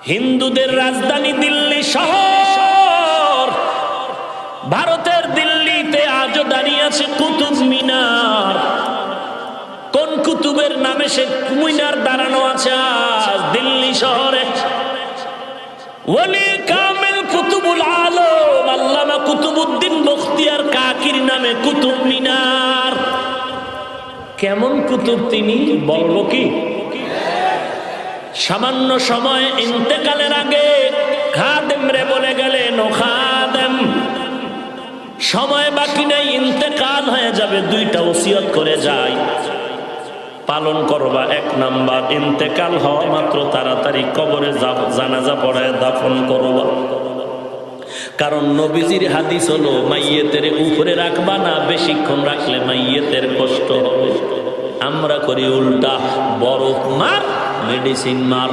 হিন্দুদের রাজধানী দিল্লি শহর, ভারতের দিল্লিতে আজও দাঁড়িয়ে আছে কুতুব মিনার। কোন কুতুবের নামে সে মিনার দাঁড়ানো আছে আজ দিল্লি শহরে? ওলি কামেল কুতুবুল আলম আল্লামা কুতুবউদ্দিন বখতিয়ার কাকির নামে কুতুব মিনার। কেমন কুতুব তিনি বলবো কি? সামান্য সময় ইন্তেকালের আগে খাদেম রে বলে গেলেন, ও খাদেম, সময় বাকি নেই, ইন্তেকাল হয়ে যাবে, দুইটা ওসিয়ত করে যাই, পালন করবা। এক নাম্বার, ইন্তেকাল হওয়া মাত্র তাড়াতাড়ি কবরে জানাজা পড়ায় দাফন করবা। কারণ নবীজির হাদিস হলো, মাইয়েতের উপরে রাখবা না, বেশিক্ষণ রাখলে মাইয়েতের কষ্ট হবে। আমরা করি উল্টা, বরফ মার, মেডিসিন মার।